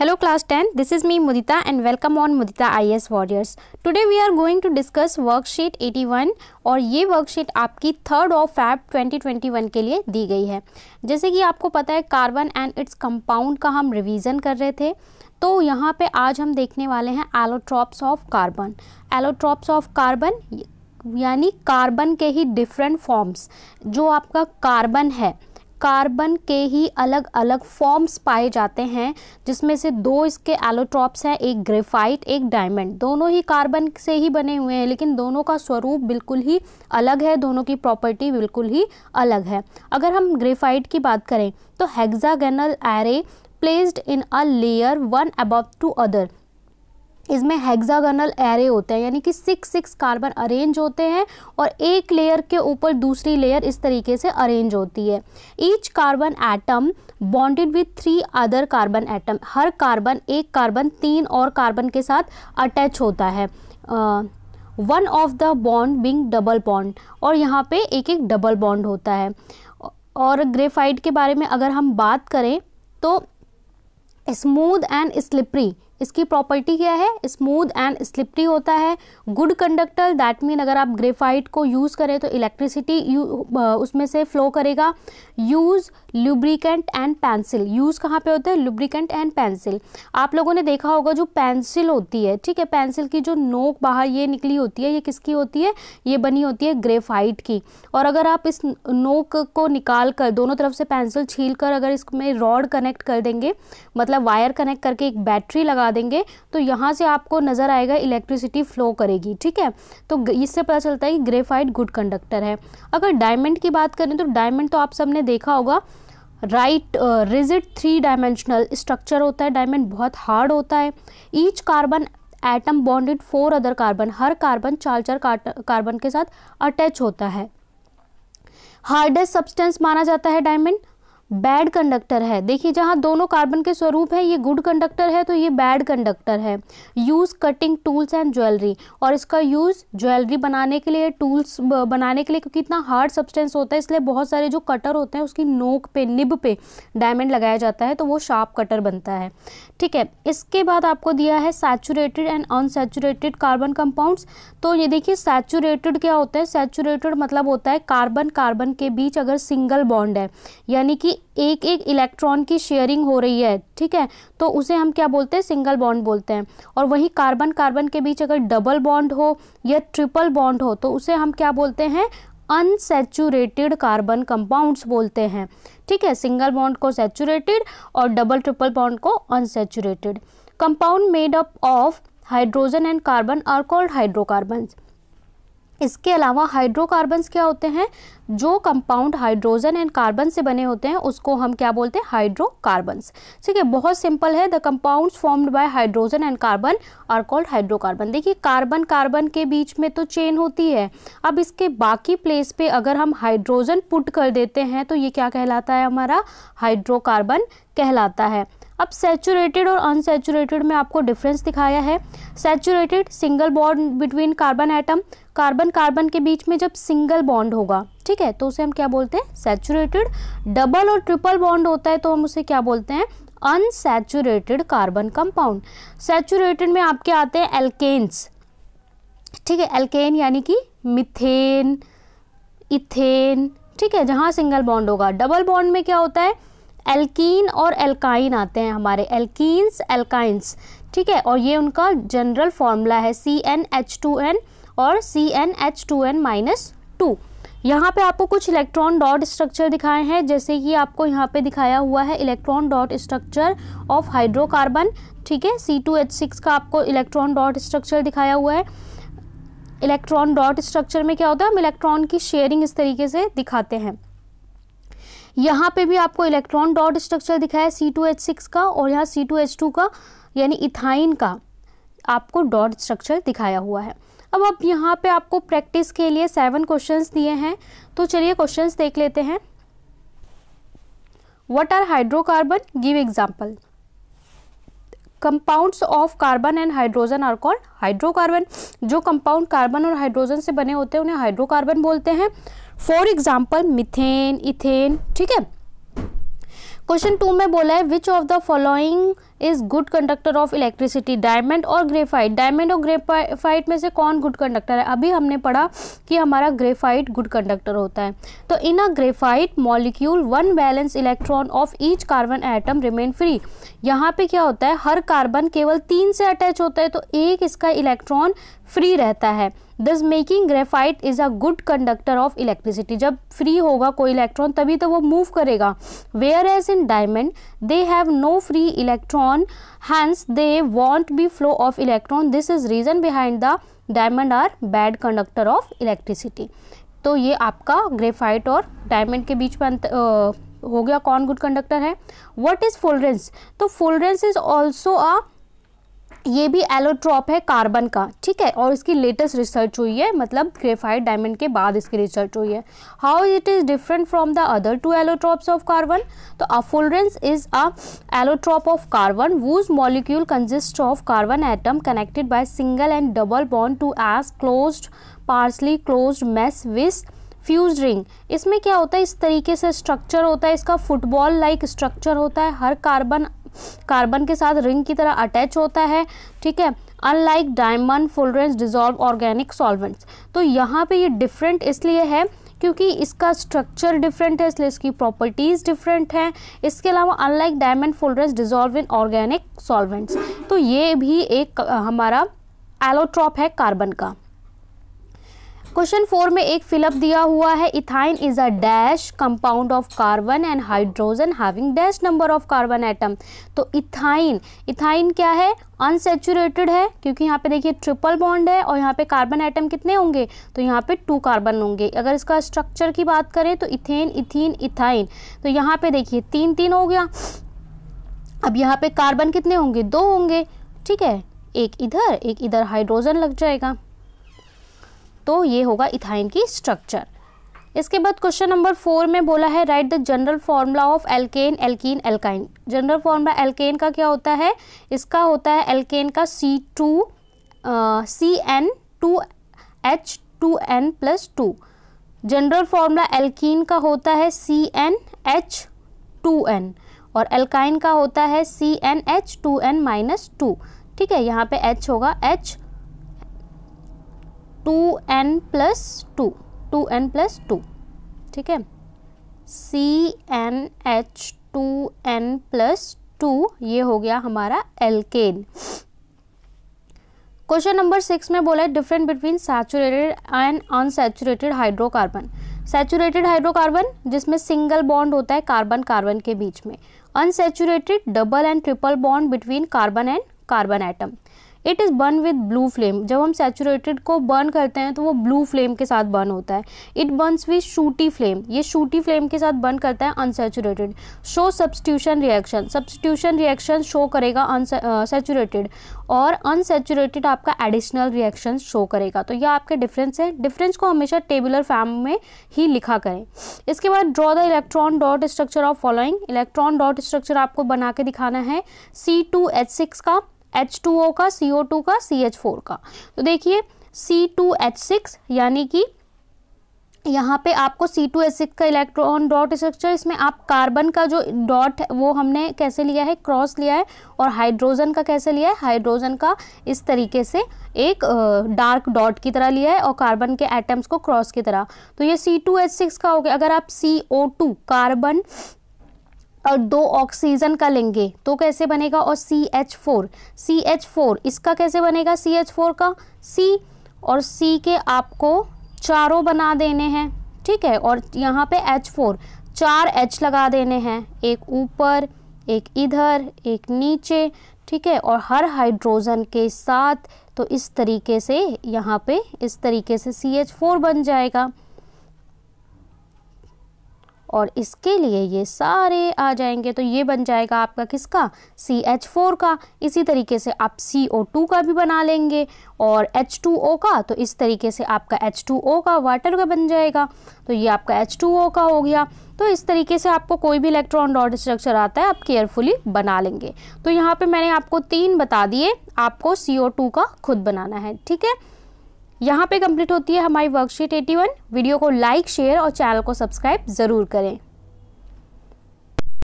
Hello class 10, this is me Mudita and welcome on Mudita IAS Warriors. Today we are going to discuss worksheet 81 और ये worksheet आपकी 3rd of Feb 2021 के लिए दी गई है। जैसे कि आपको पता है कार्बन एंड इट्स कंपाउंड का हम रिवीजन कर रहे थे, तो यहाँ पे आज हम देखने वाले हैं allotropes of carbon. Allotropes of carbon यानी कार्बन के ही डिफरेंट फॉर्म्स, जो आपका कार्बन है कार्बन के ही अलग अलग फॉर्म्स पाए जाते हैं, जिसमें से दो इसके एलोट्रॉप्स हैं, एक ग्रेफाइट एक डायमंड। दोनों ही कार्बन से ही बने हुए हैं, लेकिन दोनों का स्वरूप बिल्कुल ही अलग है, दोनों की प्रॉपर्टी बिल्कुल ही अलग है। अगर हम ग्रेफाइट की बात करें तो hexagonal array placed in a layer one above to other, इसमें हेक्सागोनल एरे होते हैं, यानी कि 6 कार्बन अरेंज होते हैं और एक लेयर के ऊपर दूसरी लेयर इस तरीके से अरेंज होती है। Each carbon atom bonded with 3 other carbon atom, हर कार्बन एक कार्बन 3 और कार्बन के साथ अटैच होता है। One of the bond being double bond, और यहाँ पे एक एक डबल बॉन्ड होता है। और ग्रेफाइट के बारे में अगर हम बात करें तो स्मूथ एंड स्लिपरी, इसकी प्रॉपर्टी क्या है? स्मूथ एंड स्लिपरी होता है। गुड कंडक्टर, दैट मीन अगर आप ग्रेफाइट को यूज़ करें तो इलेक्ट्रिसिटी उसमें से फ्लो करेगा। Use lubricant and pencil, use कहाँ पे होता है? Lubricant and pencil. आप लोगों ने देखा होगा जो पेंसिल होती है, ठीक है, पेंसिल की जो नोक बाहर ये निकली होती है, ये किसकी होती है? ये बनी होती है ग्रेफाइट की। और अगर आप इस नोक को निकाल कर दोनों तरफ से पेंसिल छील कर अगर इसमें रॉड कनेक्ट कर देंगे, मतलब वायर कनेक्ट करके एक बैटरी लगा देंगे, तो यहाँ से आपको नजर आएगा इलेक्ट्रिसिटी फ्लो करेगी, ठीक है। तो इससे पता चलता है कि ग्रेफाइट गुड कंडक्टर है। अगर डायमंड की बात करें तो डायमंड तो आप सबने देखा होगा, रिजिड 3 डायमेंशनल स्ट्रक्चर होता है। डायमंड बहुत हार्ड होता है। Each carbon atom bonded 4 other carbon, हर कार्बन 4 कार्बन के साथ अटैच होता है। हार्डेस्ट सब्सटेंस माना जाता है डायमंड। बैड कंडक्टर है, देखिए जहाँ दोनों कार्बन के स्वरूप है, ये गुड कंडक्टर है तो ये बैड कंडक्टर है। Use cutting tools and jewellery, और इसका यूज़ ज्वेलरी बनाने के लिए, टूल्स बनाने के लिए, क्योंकि इतना हार्ड सब्सटेंस होता है इसलिए बहुत सारे जो कटर होते हैं उसकी नोक पे, निब पे डायमंड लगाया जाता है, तो वो शार्प कटर बनता है, ठीक है। इसके बाद आपको दिया है saturated and unsaturated carbon compounds. तो ये देखिए सैचुरेटेड क्या होता है? सैचुरेटेड मतलब होता है कार्बन कार्बन के बीच अगर सिंगल बॉन्ड है, यानी कि एक एक इलेक्ट्रॉन की शेयरिंग हो रही है, ठीक है, तो उसे हम क्या बोलते हैं? सिंगल बॉन्ड बोलते हैं। और वही कार्बन कार्बन के बीच अगर डबल बॉन्ड हो या ट्रिपल बॉन्ड हो तो उसे हम क्या बोलते हैं? अनसैचुरेटेड कार्बन कंपाउंड्स बोलते हैं, ठीक है। सिंगल बॉन्ड को सैचुरेटेड और डबल ट्रिपल बॉन्ड को unsaturated. Compound made up of hydrogen and carbon are called hydrocarbons. इसके अलावा हाइड्रोकार्बन्स क्या होते हैं? जो कंपाउंड हाइड्रोजन एंड कार्बन से बने होते हैं उसको हम क्या बोलते हैं? हाइड्रोकार्बन्स, ठीक है। बहुत सिंपल है। The compounds formed by hydrogen and carbon are called hydrocarbon. देखिए कार्बन कार्बन के बीच में तो चेन होती है, अब इसके बाकी प्लेस पे अगर हम हाइड्रोजन पुट कर देते हैं तो ये क्या कहलाता है? हमारा हाइड्रोकार्बन कहलाता है। अब सैचुरेटेड और अनसैचुरेटेड में आपको डिफरेंस दिखाया है। Saturated single bond between carbon atom, carbon carbon के बीच में जब सिंगल बॉन्ड होगा, ठीक है, तो उसे हम क्या बोलते हैं? सैचुरेटेड। डबल और ट्रिपल बॉन्ड होता है तो हम उसे क्या बोलते हैं? Unsaturated carbon compound. सैचुरेटेड में आपके आते हैं एल्केन्स, ठीक है, एल्केन यानी कि मीथेन, इथेन, ठीक है, जहाँ सिंगल बॉन्ड होगा। डबल बॉन्ड में क्या होता है? एल्कीन और एल्काइन आते हैं हमारे, एल्कीन्स एल्काइंस, ठीक है, और ये उनका जनरल फॉर्मूला है CnH2n और CnH2n-2। यहाँ पे आपको कुछ इलेक्ट्रॉन डॉट स्ट्रक्चर दिखाए हैं, जैसे कि आपको यहाँ पे दिखाया हुआ है electron dot structure of hydrocarbon, ठीक है। C2H6 का आपको इलेक्ट्रॉन डॉट स्ट्रक्चर दिखाया हुआ है। इलेक्ट्रॉन डॉट स्ट्रक्चर में क्या होता है? हम इलेक्ट्रॉन की शेयरिंग इस तरीके से दिखाते हैं। यहाँ पे भी आपको इलेक्ट्रॉन डॉट स्ट्रक्चर दिखाया है C2H6 का, और यहाँ C2H2 का यानी इथाइन का आपको डॉट स्ट्रक्चर दिखाया हुआ है। अब यहाँ पे आपको प्रैक्टिस के लिए 7 क्वेश्चंस दिए हैं, तो चलिए क्वेश्चंस देख लेते हैं। What are hydrocarbon? Give example. Compounds of carbon and hydrogen are called hydrocarbon. जो कंपाउंड कार्बन और हाइड्रोजन से बने होते हैं उन्हें हाइड्रोकार्बन बोलते हैं। फॉर एग्जाम्पल मीथेन, इथेन, ठीक है। क्वेश्चन 2 में बोला है which of the following is good conductor of electricity, diamond और ग्रेफाइट। डायमंड और ग्रेफाइट में से कौन गुड कंडक्टर है? अभी हमने पढ़ा कि हमारा ग्रेफाइट गुड कंडक्टर होता है। तो in a graphite molecule one valence electron of each carbon atom remain free. यहाँ पे क्या होता है, हर कार्बन केवल 3 से अटैच होता है, तो एक इसका इलेक्ट्रॉन फ्री रहता है। Thus making graphite is a good conductor of electricity. जब फ्री होगा कोई इलेक्ट्रॉन तभी तो वो मूव करेगा। Whereas in diamond they have no free electron, hence they won't be flow of electron. This is reason behind the diamond are bad conductor of electricity. तो ये आपका ग्रेफाइट और डायमंड के बीच में हो गया कौन गुड कंडक्टर है। What is fullerenes? तो फुलरेंस इज ऑल्सो अ, ये भी एलोट्रॉप है कार्बन का, ठीक है, और इसकी लेटेस्ट रिसर्च हुई है, मतलब ग्रेफाइट डायमंड के बाद इसकी रिसर्च हुई है। How it is different from the other two allotropes of carbon? तो a fullerene is a allotrope of carbon whose molecule consists of carbon atom connected by single and double bond to as closed partially closed mesh with fuse ring. इसमें क्या होता है, इस तरीके से structure होता है, इसका फुटबॉल लाइक स्ट्रक्चर होता है, हर कार्बन के साथ रिंग की तरह अटैच होता है, ठीक है। Unlike diamond fullerenes dissolve organic solvents. तो यहाँ पे ये डिफरेंट इसलिए है क्योंकि इसका स्ट्रक्चर डिफरेंट है, इसलिए इसकी प्रॉपर्टीज डिफरेंट हैं। इसके अलावा unlike diamond fullerenes dissolve in organic solvents. तो ये भी एक हमारा एलोट्रॉप है कार्बन का। क्वेश्चन 4 में एक फिलअप दिया हुआ है, ethyne is a dash compound of carbon and hydrogen having dash number of carbon atom. तो इथाइन क्या है, अनसैचुरेटेड है, क्योंकि यहाँ पे देखिए ट्रिपल बॉन्ड है और यहाँ पे कार्बन एटम कितने होंगे, तो यहाँ पे 2 कार्बन होंगे। अगर इसका स्ट्रक्चर की बात करें तो इथेन, इथीन, इथाइन, तो यहाँ पे देखिए 3 हो गया। अब यहाँ पे कार्बन कितने होंगे, 2 होंगे, ठीक है, एक इधर हाइड्रोजन लग जाएगा। तो ये होगा इथाइन की स्ट्रक्चर। इसके बाद क्वेश्चन नंबर 4 में बोला है write the general formula of alkane, alkene, alkyne. General formula alkane का क्या होता है, इसका होता है एल्केन का CN2H2N+2। जनरल फॉर्मूला एल्कीन का होता है CnH2n और एल्काइन का होता है CnH2n-2। ठीक है, यहाँ पे H होगा H2n+2, 2n+2, ठीक है, CnH2n+2, ये हो गया हमारा एल्केन। क्वेश्चन नंबर 6 में बोला है difference between saturated and unsaturated hydrocarbon. Saturated hydrocarbon जिसमें सिंगल बॉन्ड होता है कार्बन कार्बन के बीच में, unsaturated double and triple bond between carbon and carbon atom. It is burn with blue flame. जब हम सैचुरेटेड को बर्न करते हैं तो वो ब्लू फ्लेम के साथ बर्न होता है। It Burns with sooty flame, ये शूटी फ्लेम के साथ बर्न करता है unsaturated. Show substitution reaction, substitution reaction show करेगा सैचुरेटेड, और अनसैचुरेटेड आपका एडिशनल रिएक्शन शो करेगा। तो ये आपके डिफरेंस है। डिफरेंस को हमेशा टेबुलर फॉर्म में ही लिखा करें। इसके बाद draw the electron dot structure of following. Electron dot structure आपको बना के दिखाना है C2H6 का, H2O का, CO2 का, CH4 का। तो देखिए C2H6 यानी कि यहाँ पे आपको C2H6 का इलेक्ट्रॉन डॉट स्ट्रक्चर, इसमें आप कार्बन का जो डॉट है वो हमने कैसे लिया है, क्रॉस लिया है, और हाइड्रोजन का कैसे लिया है, हाइड्रोजन का इस तरीके से एक डार्क डॉट की तरह लिया है और कार्बन के एटम्स को क्रॉस की तरह। तो ये C2H6 का हो गया। अगर आप CO2 कार्बन और 2 ऑक्सीजन का लेंगे तो कैसे बनेगा, और CH4 इसका कैसे बनेगा, CH4 का C और C के आपको चारों बना देने हैं, ठीक है, और यहाँ पे H4 4 H लगा देने हैं, एक ऊपर, एक इधर, एक नीचे, ठीक है, और हर हाइड्रोजन के साथ। तो इस तरीके से यहाँ पे इस तरीके से CH4 बन जाएगा, और इसके लिए ये सारे आ जाएंगे। तो ये बन जाएगा आपका किसका, CH4 का। इसी तरीके से आप CO2 का भी बना लेंगे और H2O का, तो इस तरीके से आपका H2O का वाटर का बन जाएगा। तो ये आपका H2O का हो गया। तो इस तरीके से आपको कोई भी इलेक्ट्रॉन डॉट स्ट्रक्चर आता है आप केयरफुली बना लेंगे। तो यहाँ पे मैंने आपको 3 बता दिए, आपको CO2 का खुद बनाना है, ठीक है। यहाँ पे कंप्लीट होती है हमारी वर्कशीट 81। वीडियो को लाइक, शेयर और चैनल को सब्सक्राइब ज़रूर करें।